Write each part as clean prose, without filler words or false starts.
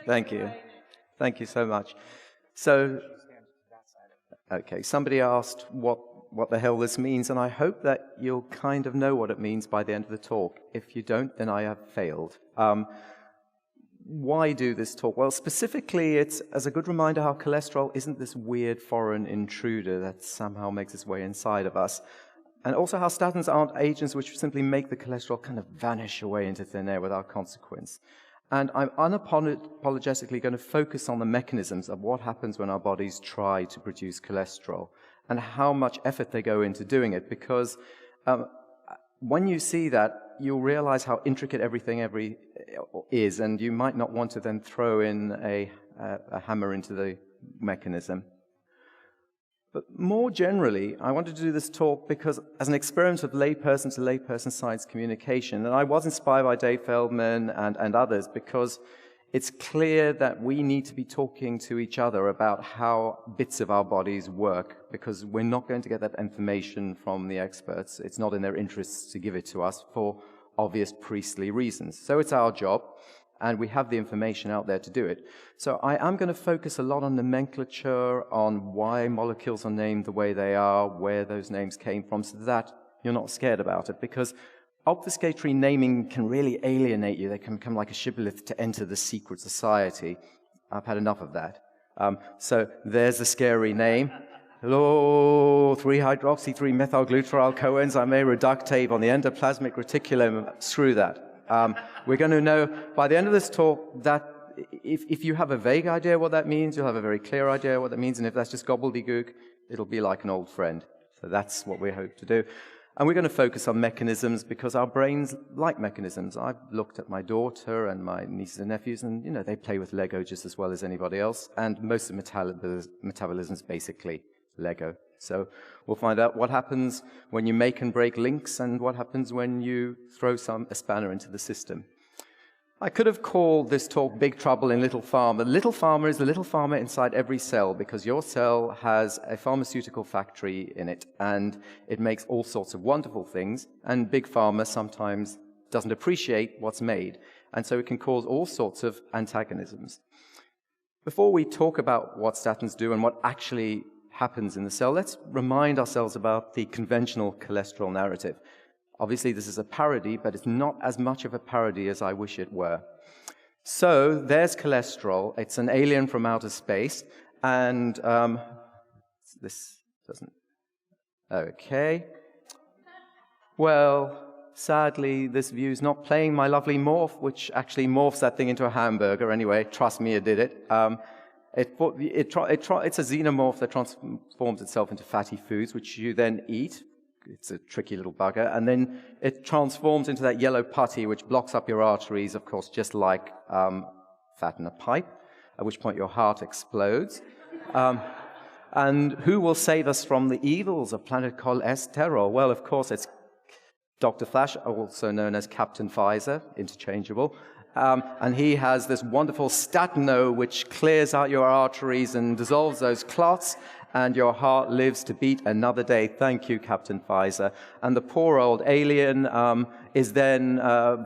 Thank you. Thank you so much. So, okay, somebody asked what the hell this means, and I hope that you'll kind of know what it means by the end of the talk. If you don't, then I have failed. Why do this talk? Well, specifically, it's as a good reminder how cholesterol isn't this weird foreign intruder that somehow makes its way inside of us. And also how statins aren't agents which simply make the cholesterol kind of vanish away into thin air without consequence. And I'm unapologetically going to focus on the mechanisms of what happens when our bodies try to produce cholesterol and how much effort they go into doing it, because when you see that, you'll realize how intricate everything is, and you might not want to then throw in a hammer into the mechanism. But more generally, I wanted to do this talk because as an experiment of layperson to layperson science communication, and I was inspired by Dave Feldman and others, because it's clear that we need to be talking to each other about how bits of our bodies work, because we're not going to get that information from the experts. It's not in their interests to give it to us for obvious priestly reasons. So it's our job, and we have the information out there to do it. So I am going to focus a lot on nomenclature, on why molecules are named the way they are, where those names came from, so that you're not scared about it, because obfuscatory naming can really alienate you. They can become like a shibboleth to enter the secret society. I've had enough of that. So there's the scary name. Hello, 3-hydroxy-3-methylglutarol coenzyme A reductase on the endoplasmic reticulum. Screw that. We're going to know by the end of this talk that if you have a vague idea what that means, you'll have a very clear idea what that means, and if that's just gobbledygook, it'll be like an old friend. So that's what we hope to do. And we're going to focus on mechanisms because our brains like mechanisms. I've looked at my daughter and my nieces and nephews, and you know they play with Lego just as well as anybody else, and most of metabolism is basically Lego. So we'll find out what happens when you make and break links and what happens when you throw a spanner into the system. I could have called this talk Big Trouble in Little Pharma. Little Pharma is the little pharma inside every cell, because your cell has a pharmaceutical factory in it, and it makes all sorts of wonderful things, and Big Pharma sometimes doesn't appreciate what's made, and so it can cause all sorts of antagonisms. Before we talk about what statins do and what actually happens in the cell, let's remind ourselves about the conventional cholesterol narrative. Obviously, this is a parody, but it's not as much of a parody as I wish it were. So there's cholesterol. It's an alien from outer space, and this doesn't... Okay. Well, sadly, this view's not playing my lovely morph, which actually morphs that thing into a hamburger. Anyway, trust me, it did it. It's a xenomorph that transforms itself into fatty foods, which you then eat. It's a tricky little bugger. And then it transforms into that yellow putty, which blocks up your arteries, of course, just like fat in a pipe, at which point your heart explodes. And who will save us from the evils of planet cholesterol? Well, of course, it's Dr. Flash, also known as Captain Pfizer, interchangeable. And he has this wonderful Statin, which clears out your arteries and dissolves those clots, and your heart lives to beat another day. Thank you, Captain Pfizer. And the poor old alien is then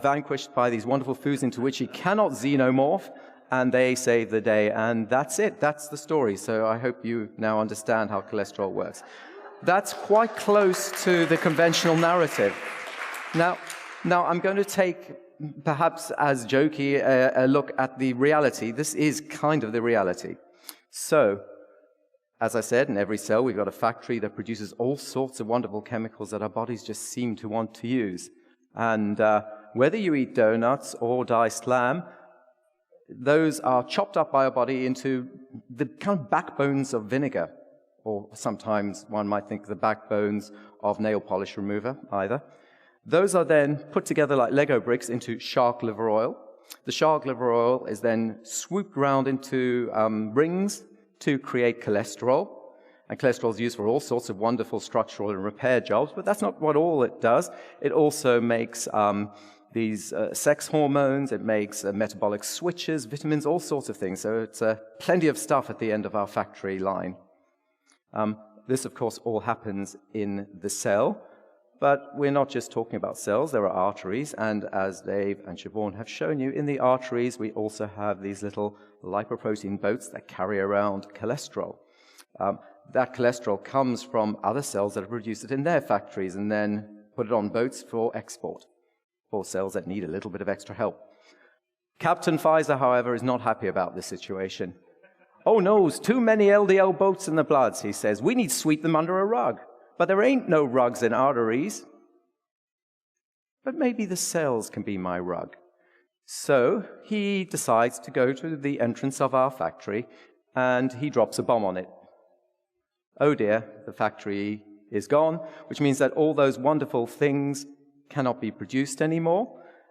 vanquished by these wonderful foods into which he cannot xenomorph, and they save the day. And that's it. That's the story. So I hope you now understand how cholesterol works. That's quite close to the conventional narrative. Now I'm going to take, perhaps as jokey, a look at the reality. This is kind of the reality. So, as I said, in every cell we've got a factory that produces all sorts of wonderful chemicals that our bodies just seem to want to use. And whether you eat donuts or diced lamb, those are chopped up by our body into the kind of backbones of vinegar, or sometimes one might think the backbones of nail polish remover either. Those are then put together like Lego bricks into shark liver oil. The shark liver oil is then swooped around into rings to create cholesterol. And cholesterol is used for all sorts of wonderful structural and repair jobs, but that's not what all it does. It also makes these sex hormones, it makes metabolic switches, vitamins, all sorts of things. So it's plenty of stuff at the end of our factory line. This, of course, all happens in the cell. But we're not just talking about cells, there are arteries, and as Dave and Siobhan have shown you, in the arteries we also have these little lipoprotein boats that carry around cholesterol. That cholesterol comes from other cells that have produced it in their factories and then put it on boats for export, for cells that need a little bit of extra help. Captain Pfizer, however, is not happy about this situation. "Oh no, there's too many LDL boats in the bloods," he says. "We need to sweep them under a rug. But there ain't no rugs in arteries. But maybe the cells can be my rug." So he decides to go to the entrance of our factory, and he drops a bomb on it. Oh dear, the factory is gone, which means that all those wonderful things cannot be produced anymore,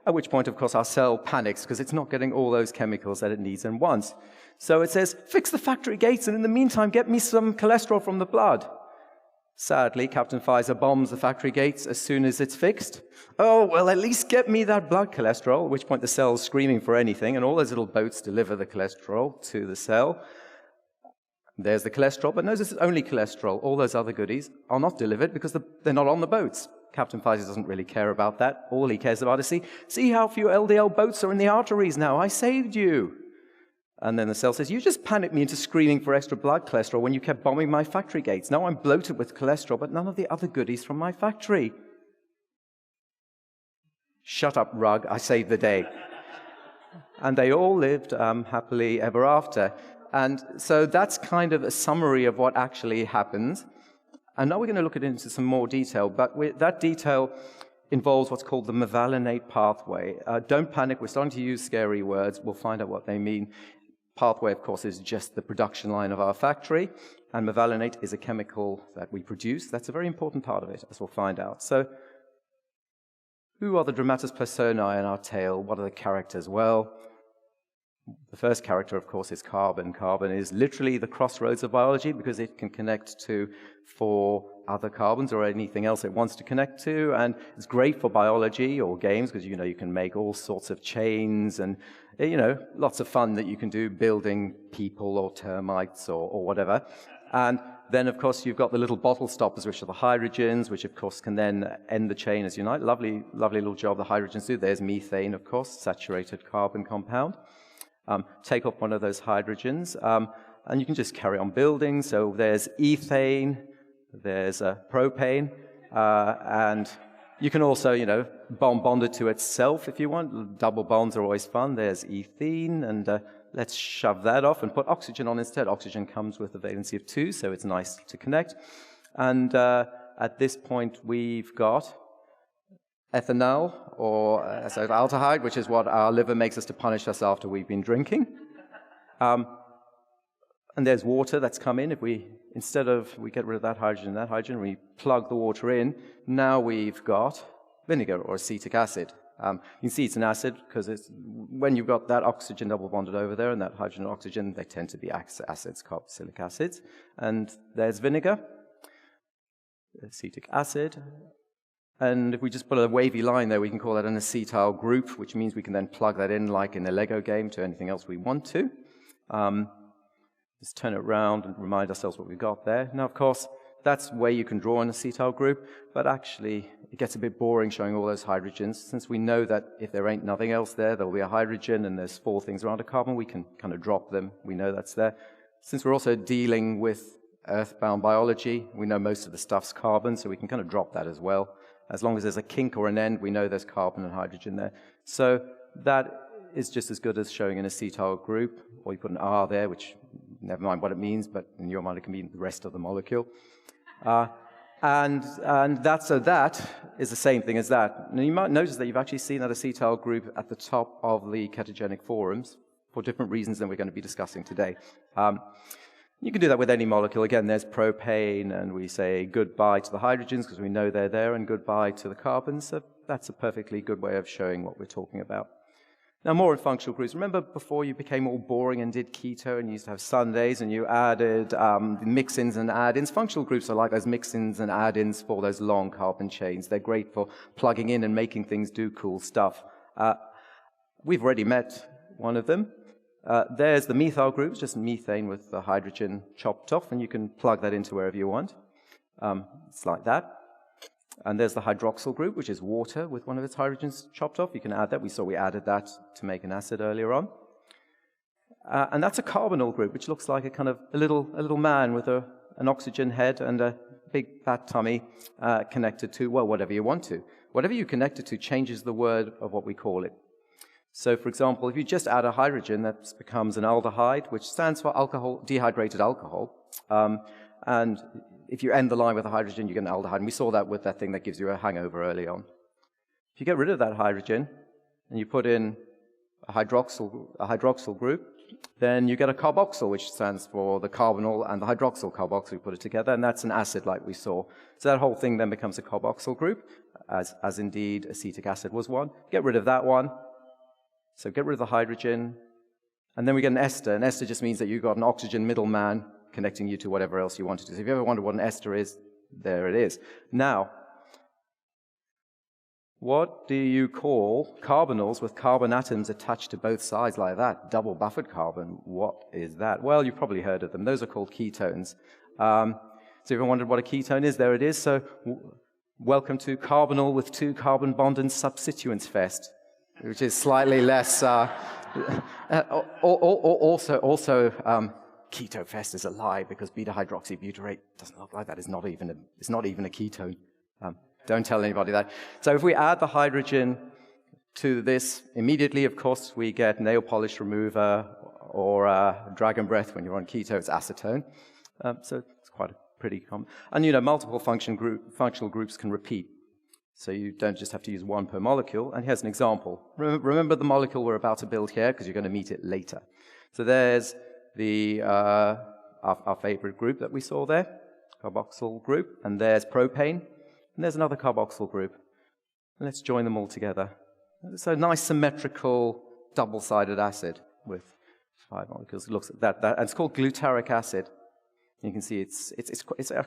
at which point, of course, our cell panics because it's not getting all those chemicals that it needs and wants. So it says, "Fix the factory gates, and in the meantime, get me some cholesterol from the blood." Sadly, Captain Pfizer bombs the factory gates as soon as it's fixed. "Oh, well, at least get me that blood cholesterol," at which point the cell's screaming for anything, and all those little boats deliver the cholesterol to the cell. There's the cholesterol, but notice it's only cholesterol. All those other goodies are not delivered because they're not on the boats. Captain Pfizer doesn't really care about that. All he cares about is see how few LDL boats are in the arteries now. I saved you. And then the cell says, "You just panicked me into screaming for extra blood cholesterol when you kept bombing my factory gates. Now I'm bloated with cholesterol, but none of the other goodies from my factory." "Shut up, rug. I saved the day." And they all lived happily ever after. And so that's kind of a summary of what actually happens. And now we're going to look into some more detail, but that detail involves what's called the mevalonate pathway. Don't panic, we're starting to use scary words. We'll find out what they mean. Pathway, of course, is just the production line of our factory, and mevalonate is a chemical that we produce. That's a very important part of it, as we'll find out. So, who are the dramatis personae in our tale? What are the characters? Well, the first character, of course, is carbon. Carbon is literally the crossroads of biology because it can connect to 4 other carbons or anything else it wants to connect to, and it's great for biology or games because, you can make all sorts of chains and, lots of fun that you can do building people or termites or whatever. And then, of course, you've got the little bottle stoppers, which are the hydrogens, which, of course, can then end the chain as unite. Lovely, lovely little job the hydrogens do. There's methane, of course, saturated carbon compound. Take off one of those hydrogens, and you can just carry on building. So there's ethane, there's propane, and you can also, bond it to itself if you want. Double bonds are always fun. There's ethene, and let's shove that off and put oxygen on instead. Oxygen comes with a valency of 2, so it's nice to connect. And at this point, we've got ethanol, or aldehyde, which is what our liver makes us to punish us after we've been drinking. And there's water that's come in. If we get rid of that hydrogen, we plug the water in, now we've got vinegar or acetic acid. You can see it's an acid because when you've got that oxygen double bonded over there and that hydrogen and oxygen, they tend to be acids, carboxylic acids. And there's vinegar, acetic acid. And if we just put a wavy line there, we can call that an acetyl group, which means we can then plug that in, like in a Lego game, to anything else we want to. Just turn it around and remind ourselves what we've got there. Now, of course, that's where you can draw an acetyl group, but actually it gets a bit boring showing all those hydrogens. Since we know that if there ain't nothing else there, there'll be a hydrogen, and there's 4 things around a carbon, we can kind of drop them. We know that's there. Since we're also dealing with earthbound biology, we know most of the stuff's carbon, so we can kind of drop that as well. As long as there's a kink or an end, we know there's carbon and hydrogen there. So that is just as good as showing an acetyl group, or you put an R there, which, never mind what it means, but in your mind it can mean the rest of the molecule. And that is the same thing as that. And you might notice that you've actually seen that acetyl group at the top of the ketogenic forums for different reasons than we're going to be discussing today. You can do that with any molecule. Again, there's propane, and we say goodbye to the hydrogens because we know they're there, and goodbye to the carbons. So that's a perfectly good way of showing what we're talking about. Now, more in functional groups. Remember before you became all boring and did keto and you used to have Sundays and you added mix-ins and add-ins? Functional groups are like those mix-ins and add-ins for those long carbon chains. They're great for plugging in and making things do cool stuff. We've already met one of them. There's the methyl group, just methane with the hydrogen chopped off, and you can plug that into wherever you want. It's like that. And there's the hydroxyl group, which is water with one of its hydrogens chopped off. You can add that. We saw we added that to make an acid earlier on. And that's a carbonyl group, which looks like a little man with an oxygen head and a big fat tummy connected to, well, whatever you want to. Whatever you connect it to changes the word of what we call it. So, for example, if you just add a hydrogen, that becomes an aldehyde, which stands for alcohol, dehydrated alcohol. And if you end the line with a hydrogen, you get an aldehyde. And we saw that with that thing that gives you a hangover early on. If you get rid of that hydrogen and you put in a hydroxyl group, then you get a carboxyl, which stands for the carbonyl and the hydroxyl carboxyl. We put it together, and that's an acid like we saw. So that whole thing then becomes a carboxyl group, as indeed acetic acid was one. Get rid of that one. So get rid of the hydrogen, and then we get an ester. An ester just means that you've got an oxygen middleman connecting you to whatever else you wanted to. So if you ever wondered what an ester is, there it is. Now, what do you call carbonyls with carbon atoms attached to both sides like that? Double buffered carbon. What is that? Well, you've probably heard of them. Those are called ketones. So if you wondered what a ketone is, there it is. So welcome to carbonyl with 2 carbon bond and substituents fest, which is slightly less. Also, Ketofest is a lie because beta-hydroxybutyrate doesn't look like that. It's not even a ketone. Don't tell anybody that. So if we add the hydrogen to this, immediately, of course, we get nail polish remover or dragon breath. When you're on keto, it's acetone. So it's quite a pretty common. And multiple functional groups can repeat. So you don't just have to use one per molecule. And here's an example. Remember the molecule we're about to build here, because you're going to meet it later. So there's our favorite group that we saw there, carboxyl group. And there's propane. And there's another carboxyl group. And let's join them all together. It's a nice symmetrical double-sided acid with 5 molecules. It looks at that. And it's called glutaric acid. You can see it's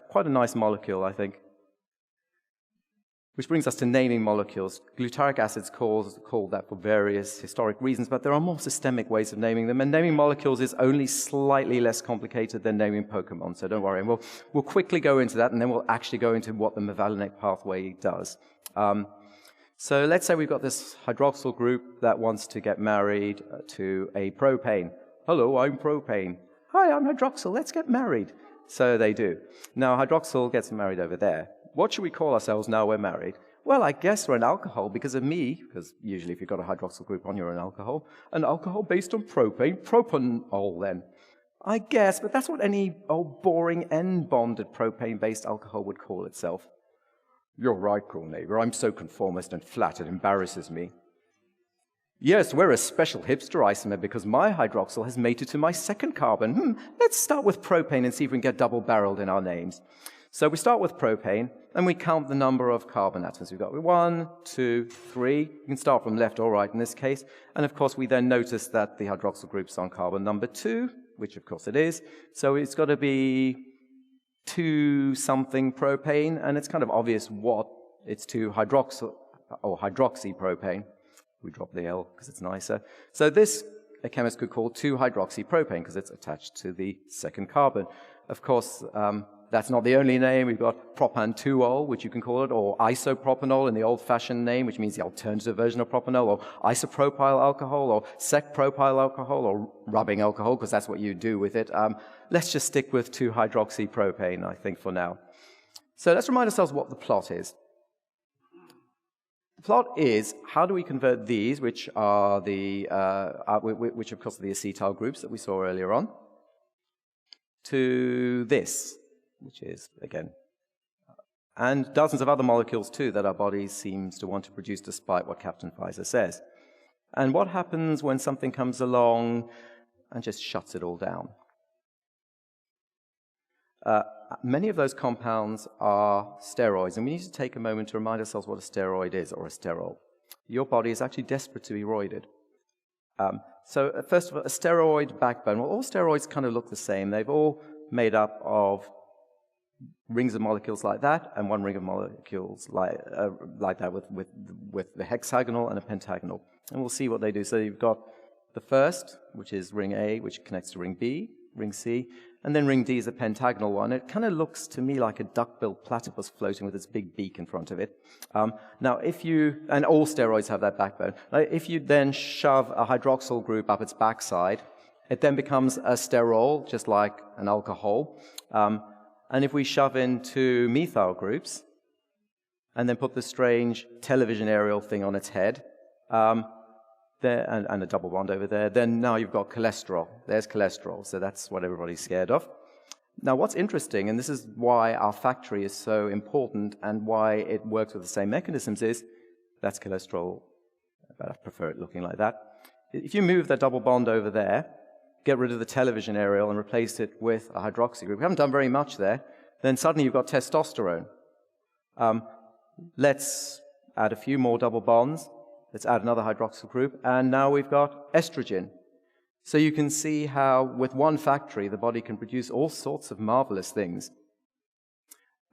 quite a nice molecule, I think. Which brings us to naming molecules. Glutaric acid's called that for various historic reasons, but there are more systemic ways of naming them. And naming molecules is only slightly less complicated than naming Pokemon, so don't worry. And we'll quickly go into that, and then we'll actually go into what the mevalonate pathway does. So let's say we've got this hydroxyl group that wants to get married to a propane. Hello, I'm propane. Hi, I'm hydroxyl. Let's get married. So they do. Now, hydroxyl gets married over there. What should we call ourselves now we're married? Well, I guess we're an alcohol because of me, because usually if you've got a hydroxyl group on, you're an alcohol. An alcohol based on propane, propanol then. I guess, but that's what any old boring N-bonded propane-based alcohol would call itself. You're right, cool neighbor. I'm so conformist and flat it embarrasses me. Yes, we're a special hipster isomer because my hydroxyl has mated to my second carbon. Let's start with propane and see if we can get double-barreled in our names. So we start with propane, and we count the number of carbon atoms we've got. 1, 2, 3. You can start from left or right in this case. And of course, we then notice that the hydroxyl group's on carbon number 2, which of course it is. So it's got to be 2-something propane, and it's kind of obvious what it's 2-hydroxyl or hydroxypropane. We drop the L because it's nicer. So this, a chemist could call 2-hydroxypropane because it's attached to the second carbon. Of course, that's not the only name. We've got propan-2-ol, which you can call it, or isopropanol in the old-fashioned name, which means the alternative version of propanol, or isopropyl alcohol, or sec-propyl alcohol, or rubbing alcohol, because that's what you do with it. Let's just stick with 2-hydroxypropane, I think, for now. So let's remind ourselves what the plot is. The plot is, how do we convert these, which are which of course are the acetyl groups that we saw earlier on, to this, which is, again, and dozens of other molecules, too, that our body seems to want to produce despite what Captain Pfizer says. And what happens when something comes along and just shuts it all down? Many of those compounds are steroids, and we need to take a moment to remind ourselves what a steroid is, or a sterol. Your body is actually desperate to be roided. So first of all, a steroid backbone. Well, all steroids kind of look the same. They've all made up of rings of molecules like that, and one ring of molecules like that with the hexagonal and a pentagonal. And we'll see what they do. So you've got the first, which is ring A, which connects to ring B, ring C, And then ring D is a pentagonal one. It kind of looks to me like a duck-billed platypus floating with its big beak in front of it. Now, and all steroids have that backbone. Now, if you then shove a hydroxyl group up its backside, it then becomes a sterol, just like an alcohol. And if we shove in two methyl groups, and then put the strange television aerial thing on its head, there, and a double bond over there, then now you've got cholesterol. There's cholesterol, so that's what everybody's scared of. Now, what's interesting, and this is why our factory is so important and why it works with the same mechanisms, is that's cholesterol, but I prefer it looking like that. If you move that double bond over there, get rid of the television aerial and replace it with a hydroxy group, we haven't done very much there, then suddenly you've got testosterone. Let's add a few more double bonds. Let's add another hydroxyl group, and now we've got estrogen. So you can see how, with one factory, the body can produce all sorts of marvelous things.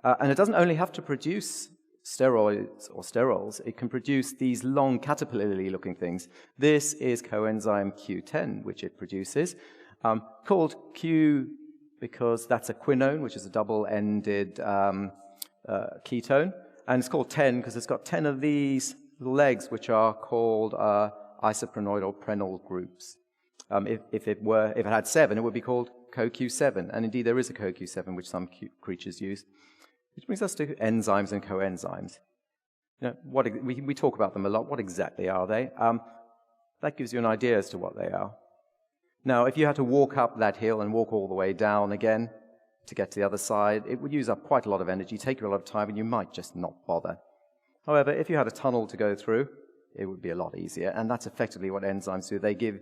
And it doesn't only have to produce steroids or sterols, it can produce these long caterpillar-y looking things. This is coenzyme Q10, which it produces, called Q because that's a quinone, which is a double-ended ketone, and it's called 10 because it's got 10 of these legs, which are called isoprenoid or prenyl groups. If it had 7, it would be called CoQ7, and indeed there is a CoQ7 which some creatures use. Which brings us to enzymes and coenzymes. You know, we talk about them a lot. What exactly are they? That gives you an idea as to what they are. Now, if you had to walk up that hill and walk all the way down again to get to the other side, it would use up quite a lot of energy, take you a lot of time, and you might just not bother. However, if you had a tunnel to go through, it would be a lot easier, and that's effectively what enzymes do. They give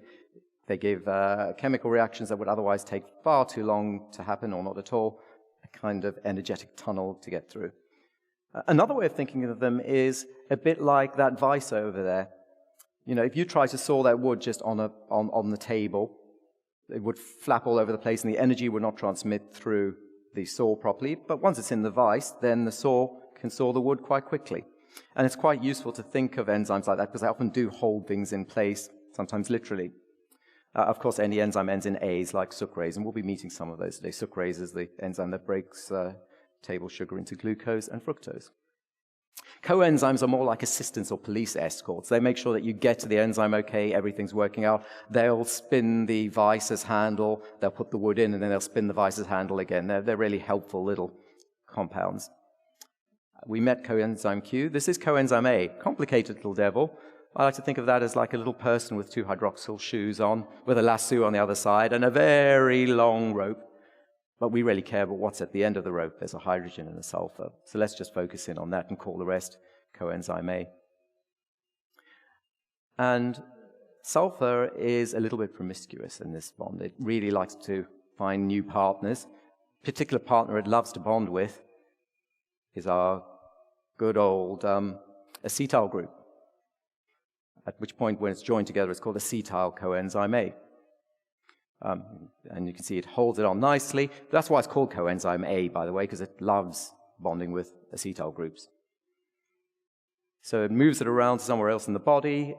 chemical reactions that would otherwise take far too long to happen, or not at all, a kind of energetic tunnel to get through. Another way of thinking of them is a bit like that vise over there. You know, if you try to saw that wood just on the table, it would flap all over the place, and the energy would not transmit through the saw properly. But once it's in the vise, then the saw can saw the wood quite quickly. And it's quite useful to think of enzymes like that because they often do hold things in place, sometimes literally. Of course, any enzyme ends in A's, like sucrase, and we'll be meeting some of those today. Sucrase is the enzyme that breaks table sugar into glucose and fructose. Coenzymes are more like assistants or police escorts. They make sure that you get to the enzyme okay, everything's working out. They'll spin the vice's handle, they'll put the wood in, and then they'll spin the vice's handle again. They're really helpful little compounds. We met coenzyme Q. This is coenzyme A, complicated little devil. I like to think of that as like a little person with 2 hydroxyl shoes on, with a lasso on the other side, and a very long rope. But we really care about what's at the end of the rope. There's a hydrogen and a sulfur. So let's just focus in on that and call the rest coenzyme A. And sulfur is a little bit promiscuous in this bond. It really likes to find new partners. A particular partner it loves to bond with is our good old acetyl group, at which point when it's joined together it's called acetyl coenzyme A. And you can see it holds it on nicely. That's why it's called coenzyme A, by the way, because it loves bonding with acetyl groups. So it moves it around somewhere else in the body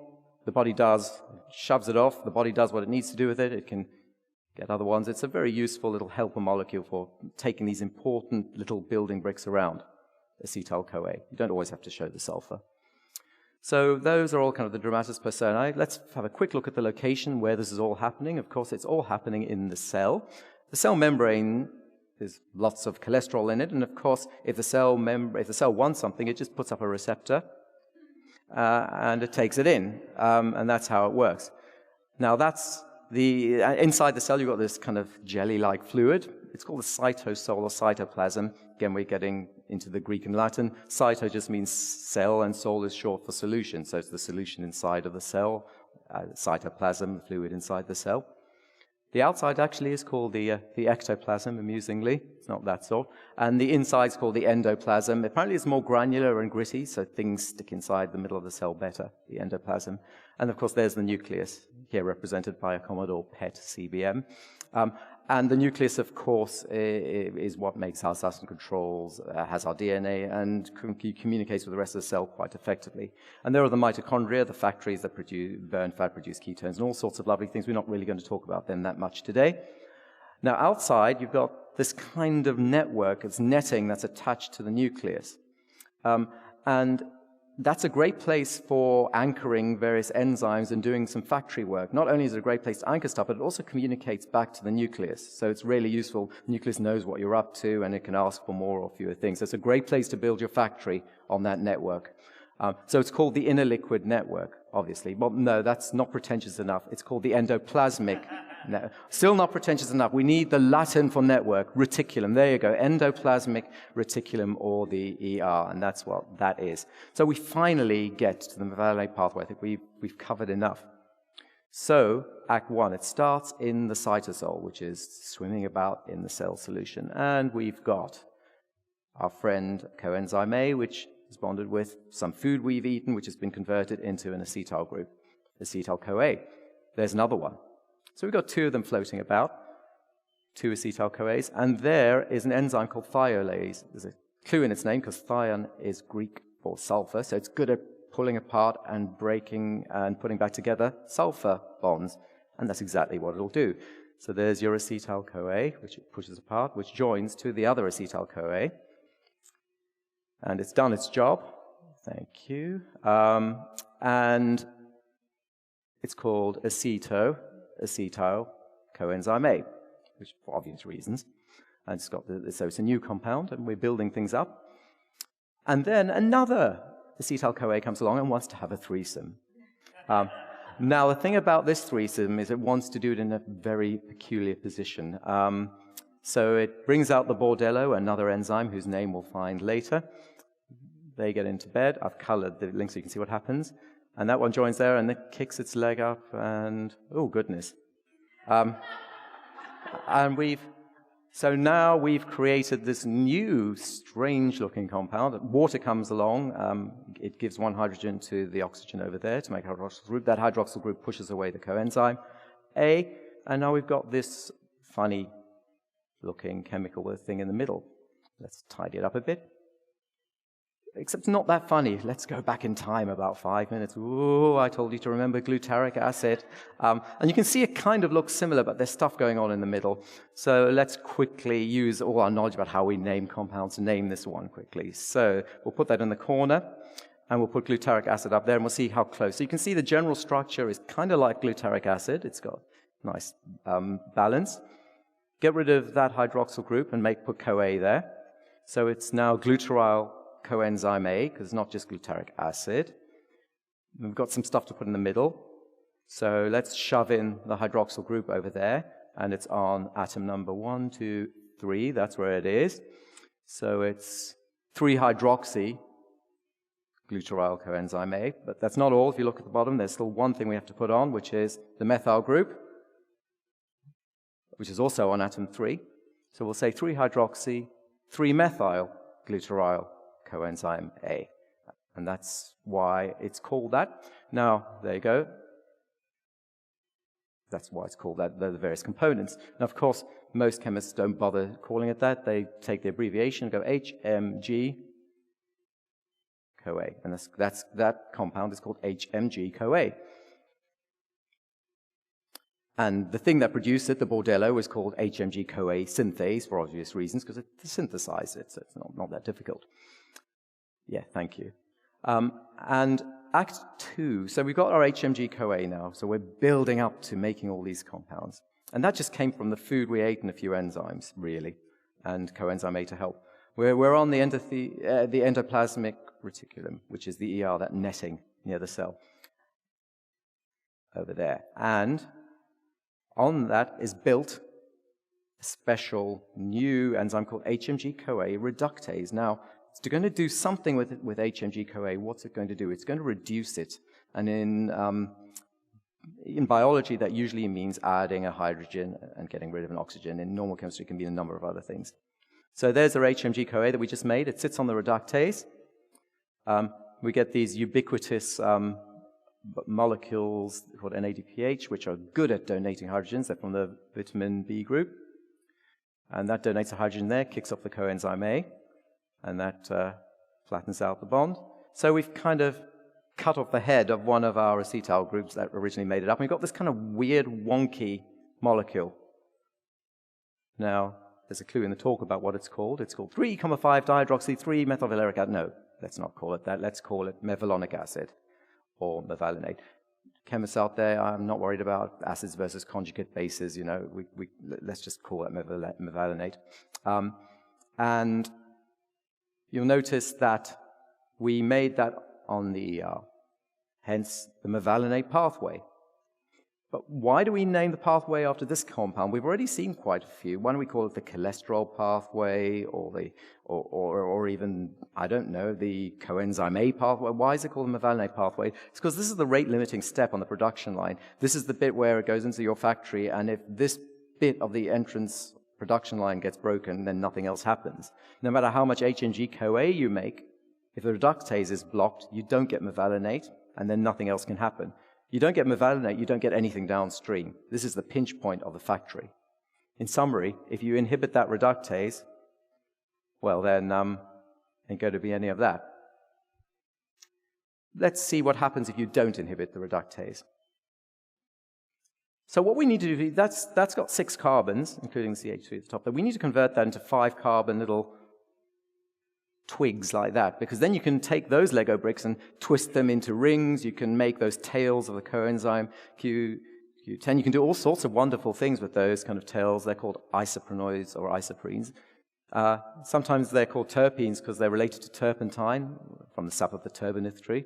shoves it off, the body does what it needs to do with it, it can get other ones. It's a very useful little helper molecule for taking these important little building bricks around, acetyl-CoA. You don't always have to show the sulfur. So those are all kind of the dramatis personae. Let's have a quick look at the location where this is all happening. Of course, it's all happening in the cell. The cell membrane, there's lots of cholesterol in it, and of course, if the cell wants something, it just puts up a receptor, and it takes it in, and that's how it works. Now, that's inside the cell, you've got this kind of jelly-like fluid. It's called the cytosol or cytoplasm. Again, we're getting into the Greek and Latin. Cyto just means cell, and sol is short for solution. So it's the solution inside of the cell, cytoplasm, the fluid inside the cell. The outside actually is called the ectoplasm, amusingly. It's not that sort. And the inside is called the endoplasm. Apparently it's more granular and gritty, so things stick inside the middle of the cell better, the endoplasm. And of course, there's the nucleus, here represented by a Commodore PET CBM. And the nucleus, of course, is what makes our substance controls, has our DNA, and communicates with the rest of the cell quite effectively. And there are the mitochondria, the factories that burn fat, produce ketones, and all sorts of lovely things. We're not really going to talk about them that much today. Now, outside, you've got this kind of network, it's netting that's attached to the nucleus. And that's a great place for anchoring various enzymes and doing some factory work. Not only is it a great place to anchor stuff, but it also communicates back to the nucleus. So it's really useful. The nucleus knows what you're up to, and it can ask for more or fewer things. So it's a great place to build your factory on that network. So it's called the inner liquid network, obviously. Well, no, that's not pretentious enough. It's called the endoplasmic network. Still not pretentious enough. We need the Latin for network, reticulum. There you go, endoplasmic reticulum, or the ER, and that's what that is. So we finally get to the mevalonate pathway. I think we've covered enough. So, Act 1, it starts in the cytosol, which is swimming about in the cell solution. And we've got our friend Coenzyme A, which is bonded with some food we've eaten, which has been converted into an acetyl group, acetyl-CoA. There's another one. So we've got two of them floating about, two acetyl-CoAs, and there is an enzyme called thiolase. There's a clue in its name, because thion is Greek for sulfur, so it's good at pulling apart and breaking and putting back together sulfur bonds, and that's exactly what it'll do. So there's your acetyl-CoA, which it pushes apart, which joins to the other acetyl-CoA, and it's done its job. Thank you. And it's called acetyl coenzyme A, which for obvious reasons. And it's got so it's a new compound, and we're building things up. And then another acetyl-CoA comes along and wants to have a threesome. Now, the thing about this threesome is it wants to do it in a very peculiar position. So it brings out the bordello, another enzyme whose name we'll find later. They get into bed. I've colored the link so you can see what happens. And that one joins there, and it kicks its leg up, and oh, goodness. So now we've created this new, strange-looking compound. Water comes along. It gives one hydrogen to the oxygen over there to make a hydroxyl group. That hydroxyl group pushes away the coenzyme A, and now we've got this funny-looking chemical thing in the middle. Let's tidy it up a bit. Except not that funny. Let's go back in time about 5 minutes. Ooh, I told you to remember glutaric acid. And you can see it kind of looks similar, but there's stuff going on in the middle. So let's quickly use all our knowledge about how we name compounds to name this one quickly. So we'll put that in the corner, and we'll put glutaric acid up there, and we'll see how close. So you can see the general structure is kind of like glutaric acid. It's got nice balance. Get rid of that hydroxyl group and put CoA there. So it's now gluteryl coenzyme A, because it's not just glutaric acid. We've got some stuff to put in the middle. So let's shove in the hydroxyl group over there, and it's on atom number 1, 2, 3. That's where it is. So it's 3-hydroxy gluteryl coenzyme A, but that's not all. If you look at the bottom, there's still one thing we have to put on, which is the methyl group, which is also on atom 3. So we'll say 3-hydroxy, 3-methyl gluteryl coenzyme A. And that's why it's called that. Now, there you go. That's why it's called that, the various components. Now, of course, most chemists don't bother calling it that. They take the abbreviation and go HMG-CoA. And that compound is called HMG-CoA. And the thing that produced it, the bordello, is called HMG-CoA synthase for obvious reasons, because it synthesized it, so it's not that difficult. Yeah, thank you. And Act 2, so we've got our HMG-CoA now, so we're building up to making all these compounds. And that just came from the food we ate and a few enzymes, really, and coenzyme A to help. We're on the endoplasmic reticulum, which is the ER, that netting near the cell over there. And on that is built a special new enzyme called HMG-CoA reductase. Now, it's going to do something with HMG-CoA. What's it going to do? It's going to reduce it. And in biology, that usually means adding a hydrogen and getting rid of an oxygen. In normal chemistry, it can be a number of other things. So there's our HMG-CoA that we just made. It sits on the reductase. We get these ubiquitous molecules called NADPH, which are good at donating hydrogens. They're from the vitamin B group. And that donates a hydrogen there, kicks off the coenzyme A, and that flattens out the bond. So we've kind of cut off the head of one of our acetyl groups that originally made it up. And we've got this kind of weird, wonky molecule. Now, there's a clue in the talk about what it's called. It's called 3,5-dihydroxy-3-methylvaleric acid. No, let's not call it that. Let's call it mevalonic acid or mevalonate. Chemists out there, I'm not worried about acids versus conjugate bases. You know, let's just call it mevalonate. And you'll notice that we made that on the, hence the mevalonate pathway. But why do we name the pathway after this compound? We've already seen quite a few. Why don't we call it the cholesterol pathway, or even, I don't know, the coenzyme A pathway? Why is it called the mevalonate pathway? It's because this is the rate-limiting step on the production line. This is the bit where it goes into your factory, and if this bit of the entrance production line gets broken, then nothing else happens. No matter how much HNG-CoA you make, if the reductase is blocked, you don't get mevalonate, and then nothing else can happen. You don't get mevalonate, you don't get anything downstream. This is the pinch point of the factory. In summary, if you inhibit that reductase, well then, ain't going to be any of that. Let's see what happens if you don't inhibit the reductase. So what we need to do, that's got 6 carbons, including CH3 at the top, but we need to convert that into 5-carbon little twigs like that, because then you can take those Lego bricks and twist them into rings. You can make those tails of the coenzyme Q10. You can do all sorts of wonderful things with those kind of tails. They're called isoprenoids or isoprenes. Sometimes they're called terpenes because they're related to turpentine from the sap of the turbinith tree.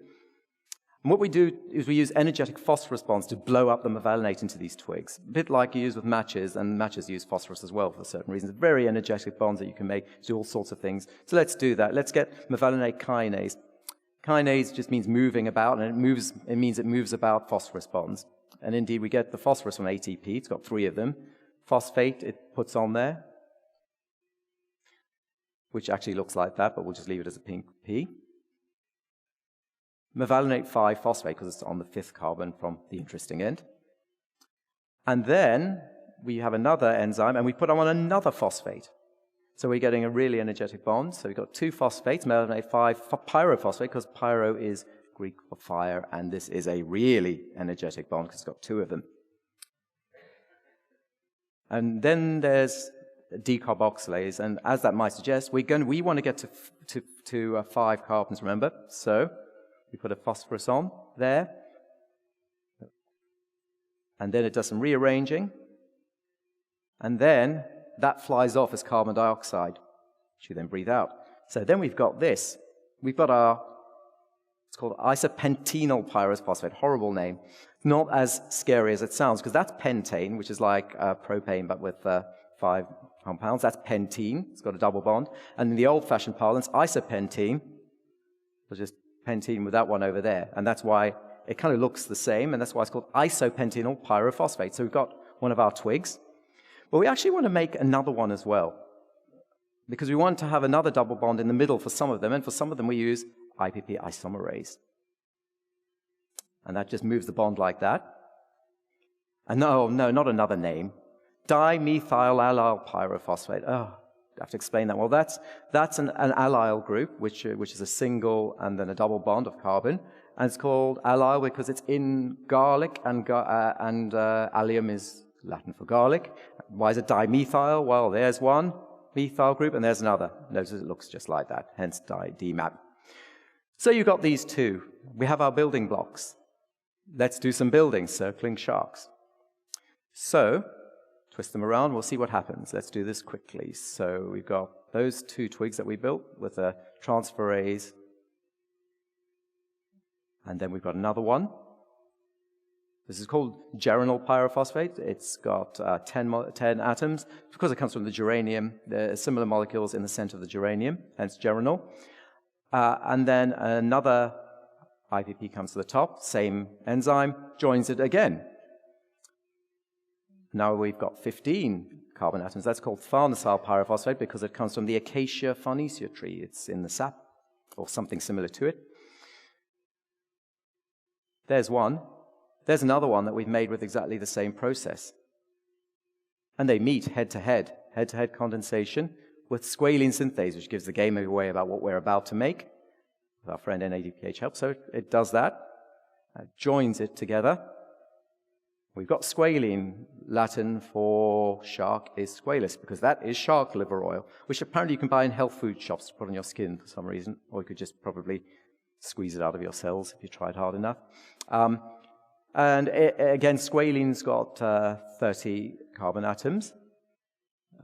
And what we do is we use energetic phosphorus bonds to blow up the mevalonate into these twigs, a bit like you use with matches, and matches use phosphorus as well for certain reasons. Very energetic bonds that you can make to do all sorts of things. So let's do that. Let's get mevalonate kinase. Kinase just means moving about, and it means it moves about phosphorus bonds. And indeed, we get the phosphorus from ATP. It's got 3 of them. Phosphate, it puts on there, which actually looks like that, but we'll just leave it as a pink P. Mevalonate 5-phosphate, because it's on the 5th carbon from the interesting end. And then we have another enzyme, and we put on another phosphate. So we're getting a really energetic bond. So we've got 2 phosphates, mevalonate 5 pyrophosphate, because pyro is Greek for fire, and this is a really energetic bond because it's got 2 of them. And then there's decarboxylase, and as that might suggest, we want to get to 5 carbons, remember? So we put a phosphorus on there, and then it does some rearranging, and then that flies off as carbon dioxide, which you then breathe out. So then we've got this. We've got it's called isopentenyl pyrophosphate, horrible name. Not as scary as it sounds, because that's pentane, which is like propane, but with 5 compounds. That's pentene. It's got a double bond. And in the old-fashioned parlance, isopentene, so just pentene with that one over there. And that's why it kind of looks the same, and that's why it's called isopentenyl pyrophosphate. So we've got one of our twigs. But we actually want to make another one as well, because we want to have another double bond in the middle for some of them, and for some of them we use IPP isomerase. And that just moves the bond like that. And no, not another name. Dimethylallyl pyrophosphate. Oh, I have to explain that. Well, that's an allyl group, which is a single and then a double bond of carbon. And it's called allyl because it's in garlic, and allium is Latin for garlic. Why is it dimethyl? Well, there's one methyl group, and there's another. Notice it looks just like that, hence DMAP. So you've got these 2. We have our building blocks. Let's do some building, circling sharks. So, twist them around, we'll see what happens. Let's do this quickly. So we've got those 2 twigs that we built with a transferase, and then we've got another one. This is called geranyl pyrophosphate. It's got 10 atoms. Because it comes from the geranium, there are similar molecules in the center of the geranium, hence geranyl. And then another IPP comes to the top, same enzyme, joins it again. Now we've got 15 carbon atoms. That's called farnesyl pyrophosphate because it comes from the acacia farnesia tree. It's in the sap, or something similar to it. There's one. There's another one that we've made with exactly the same process. And they meet head-to-head condensation with squalene synthase, which gives the game away about what we're about to make. Our friend NADPH helps, so it does that. Joins it together We've got squalene. Latin for shark is squalus, because that is shark liver oil, which apparently you can buy in health food shops to put on your skin for some reason, or you could just probably squeeze it out of your cells if you tried hard enough. Again, squalene's got 30 carbon atoms.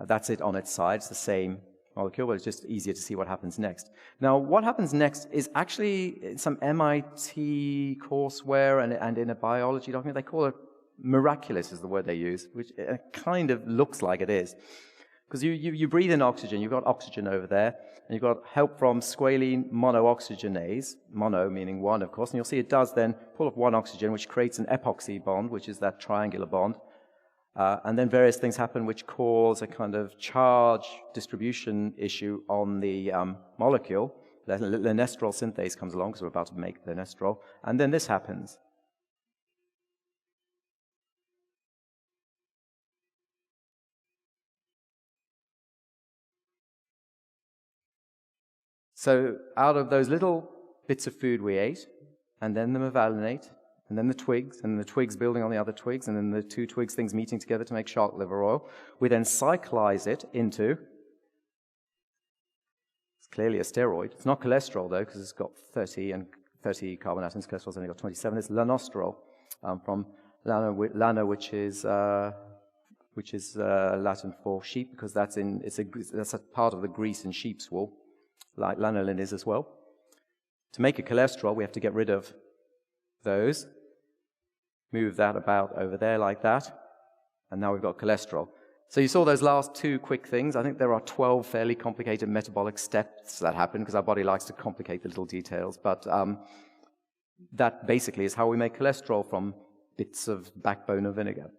That's it on its side. It's the same molecule, but it's just easier to see what happens next. Now, what happens next is actually in some MIT courseware and in a biology document, they call it miraculous is the word they use, which kind of looks like it is. Because you breathe in oxygen, you've got oxygen over there, and you've got help from squalene monooxygenase, mono meaning one, of course, and you'll see it does then pull up one oxygen, which creates an epoxy bond, which is that triangular bond. And then various things happen which cause a kind of charge distribution issue on the molecule. Lenestrol synthase comes along, because we're about to make lenestrol, and then this happens. So out of those little bits of food we ate, and then the mevalonate, and then the twigs, and the twigs building on the other twigs, and then the two twigs things meeting together to make shark liver oil, we then cyclize it into, it's clearly a steroid. It's not cholesterol, though, because it's got 30 carbon atoms. Cholesterol's only got 27. It's lanosterol, from lano, which is Latin for sheep, because that's a part of the grease in sheep's wool, like lanolin is as well. To make a cholesterol, we have to get rid of those, move that about over there like that, and now we've got cholesterol. So you saw those last two quick things. I think there are 12 fairly complicated metabolic steps that happen, because our body likes to complicate the little details, but that basically is how we make cholesterol from bits of backbone of vinegar.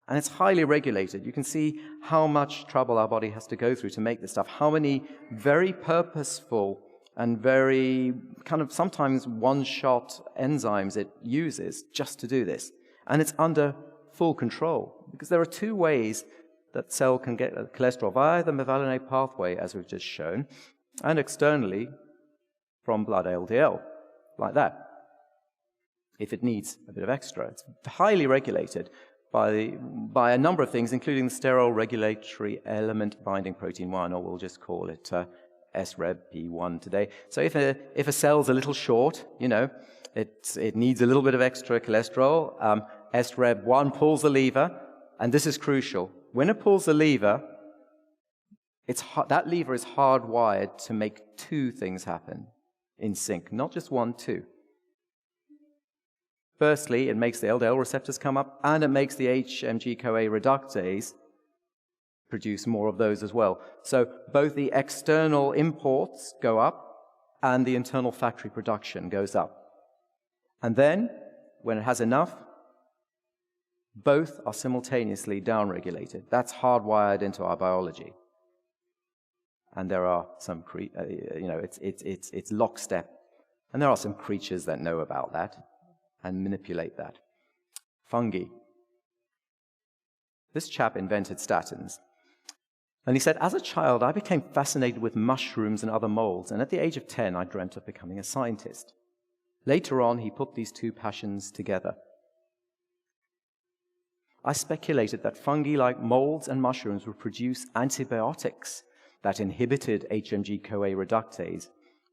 And it's highly regulated. You can see how much trouble our body has to go through to make this stuff, how many very purposeful and very kind of sometimes one-shot enzymes it uses just to do this. And it's under full control, because there are two ways that cell can get cholesterol: via the mevalonate pathway, as we've just shown, and externally from blood LDL, like that, if it needs a bit of extra. It's highly regulated by a number of things, including the steroid regulatory element binding protein 1, or we'll just call it SREB-P1 today. So if a cell's a little short, it needs a little bit of extra cholesterol, SREB-1 pulls the lever, and this is crucial. When it pulls the lever, that lever is hardwired to make two things happen in sync, not just one, two. Firstly, it makes the LDL receptors come up, and it makes the HMG-CoA reductase produce more of those as well. So both the external imports go up, and the internal factory production goes up. And then, when it has enough, both are simultaneously downregulated. That's hardwired into our biology. And there are some, it's lockstep. And there are some creatures that know about that and manipulate that. Fungi. This chap invented statins. And he said, as a child, I became fascinated with mushrooms and other molds, and at the age of 10, I dreamt of becoming a scientist. Later on, he put these two passions together. I speculated that fungi like molds and mushrooms would produce antibiotics that inhibited HMG-CoA reductase.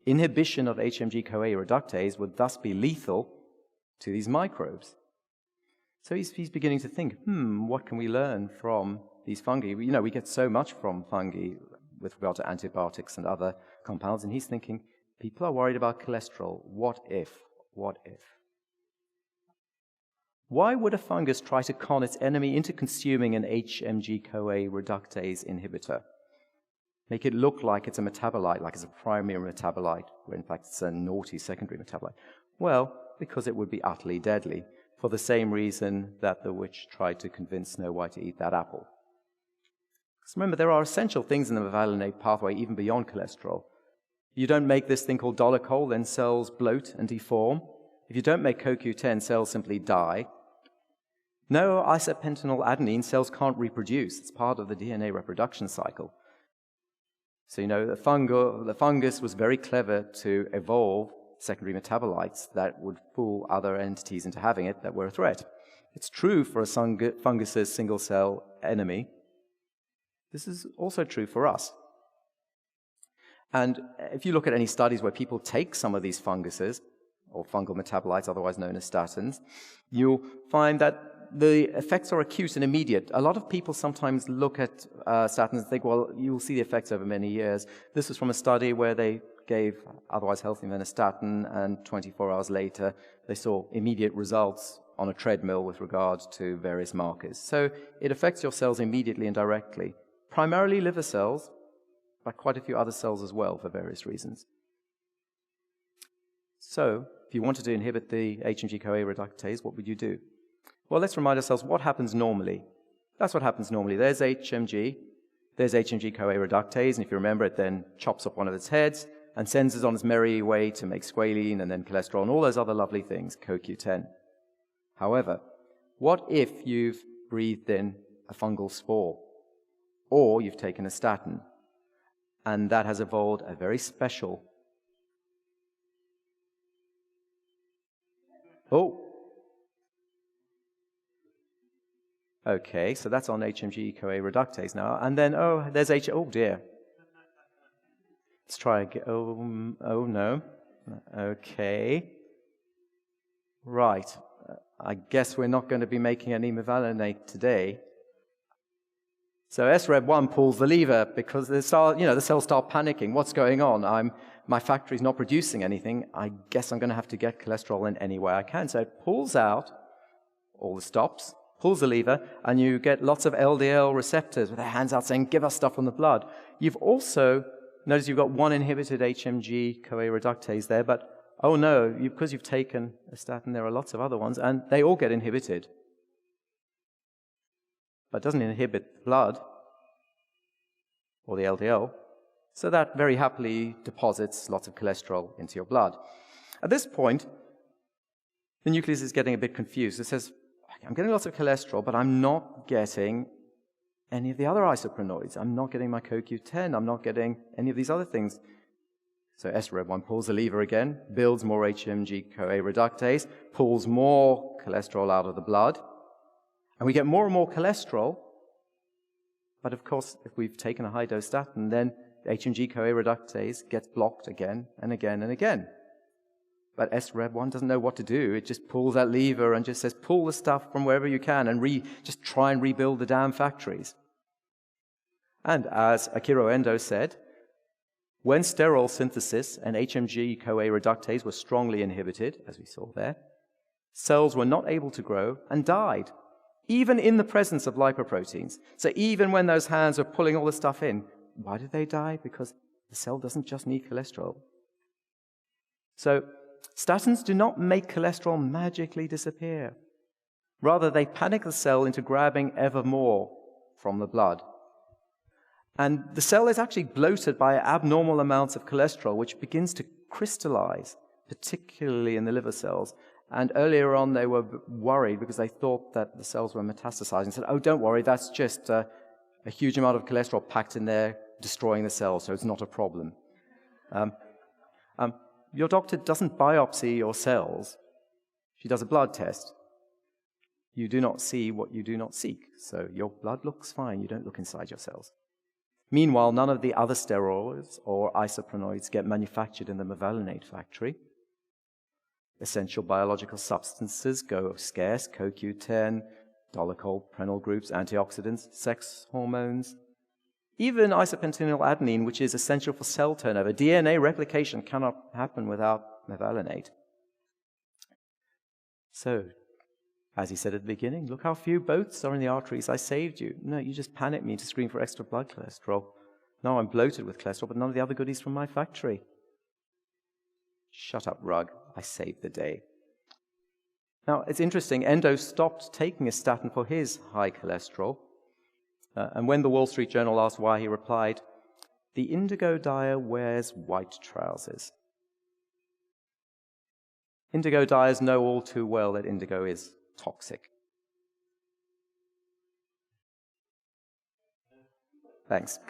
Inhibition of HMG-CoA reductase would thus be lethal to these microbes. So he's beginning to think, what can we learn from these fungi? We get so much from fungi with regard to antibiotics and other compounds, and he's thinking, people are worried about cholesterol. What if? What if? Why would a fungus try to con its enemy into consuming an HMG-CoA reductase inhibitor? Make it look like it's a metabolite, like it's a primary metabolite, where in fact it's a naughty secondary metabolite. Well, because it would be utterly deadly, for the same reason that the witch tried to convince Snow White to eat that apple. Because remember, there are essential things in the mevalonate pathway, even beyond cholesterol. You don't make this thing called dolicol, then cells bloat and deform. If you don't make CoQ10, cells simply die. No isopentenyl adenine, cells can't reproduce. It's part of the DNA reproduction cycle. So, the fungus was very clever to evolve secondary metabolites that would fool other entities into having it that were a threat. It's true for a fungus's single-cell enemy. This is also true for us. And if you look at any studies where people take some of these funguses, or fungal metabolites, otherwise known as statins, you'll find that the effects are acute and immediate. A lot of people sometimes look at statins and think, well, you'll see the effects over many years. This was from a study where they gave otherwise healthy men a statin, and 24 hours later, they saw immediate results on a treadmill with regard to various markers. So it affects your cells immediately and directly, primarily liver cells, but quite a few other cells as well for various reasons. So if you wanted to inhibit the HMG-CoA reductase, what would you do? Well, let's remind ourselves what happens normally. That's what happens normally. There's HMG-CoA reductase, and if you remember, it then chops off one of its heads and sends it on its merry way to make squalene and then cholesterol and all those other lovely things, CoQ10. However, what if you've breathed in a fungal spore, or you've taken a statin, and that has evolved a very special... Okay, so that's on HMG-CoA reductase now. And then, there's oh dear. Let's try again. Oh no. Okay. Right. I guess we're not going to be making any mevalonate today. So SREB1 pulls the lever because the cells start panicking. What's going on? My factory's not producing anything. I guess I'm going to have to get cholesterol in any way I can. So it pulls out all the stops, pulls the lever, and you get lots of LDL receptors with their hands out saying, give us stuff from the blood. You've also, notice you've got one inhibited HMG-CoA reductase there, but oh no, because you've taken a statin, there are lots of other ones, and they all get inhibited. But it doesn't inhibit the blood or the LDL, so that very happily deposits lots of cholesterol into your blood. At this point, the nucleus is getting a bit confused. It says, I'm getting lots of cholesterol, but I'm not getting any of the other isoprenoids. I'm not getting my CoQ10. I'm not getting any of these other things. So SREB1 pulls the lever again, builds more HMG-CoA reductase, pulls more cholesterol out of the blood, and we get more and more cholesterol. But of course, if we've taken a high-dose statin, then HMG-CoA reductase gets blocked again and again and again. But SREB1 doesn't know what to do. It just pulls that lever and just says, pull the stuff from wherever you can and just try and rebuild the damn factories. And as Akira Endo said, when sterol synthesis and HMG-CoA reductase were strongly inhibited, as we saw there, cells were not able to grow and died, even in the presence of lipoproteins. So even when those hands are pulling all the stuff in, why did they die? Because the cell doesn't just need cholesterol. So statins do not make cholesterol magically disappear. Rather, they panic the cell into grabbing ever more from the blood. And the cell is actually bloated by abnormal amounts of cholesterol, which begins to crystallize, particularly in the liver cells. And earlier on, they were worried because they thought that the cells were metastasizing and said, oh, don't worry, that's just a huge amount of cholesterol packed in there, destroying the cell, so it's not a problem. Your doctor doesn't biopsy your cells. She does a blood test. You do not see what you do not seek. So your blood looks fine. You don't look inside your cells. Meanwhile, none of the other steroids or isoprenoids get manufactured in the mevalonate factory. Essential biological substances go scarce, CoQ10, dolichol, prenyl groups, antioxidants, sex hormones. Even isopentenyl adenine, which is essential for cell turnover. DNA replication cannot happen without mevalonate. So, as he said at the beginning, look how few boats are in the arteries. I saved you. No, you just panicked me to scream for extra blood cholesterol. No, I'm bloated with cholesterol, but none of the other goodies from my factory. Shut up, Rug. I saved the day. Now, it's interesting. Endo stopped taking a statin for his high cholesterol. And when the Wall Street Journal asked why, he replied, the indigo dyer wears white trousers. Indigo dyers know all too well that indigo is toxic. Thanks.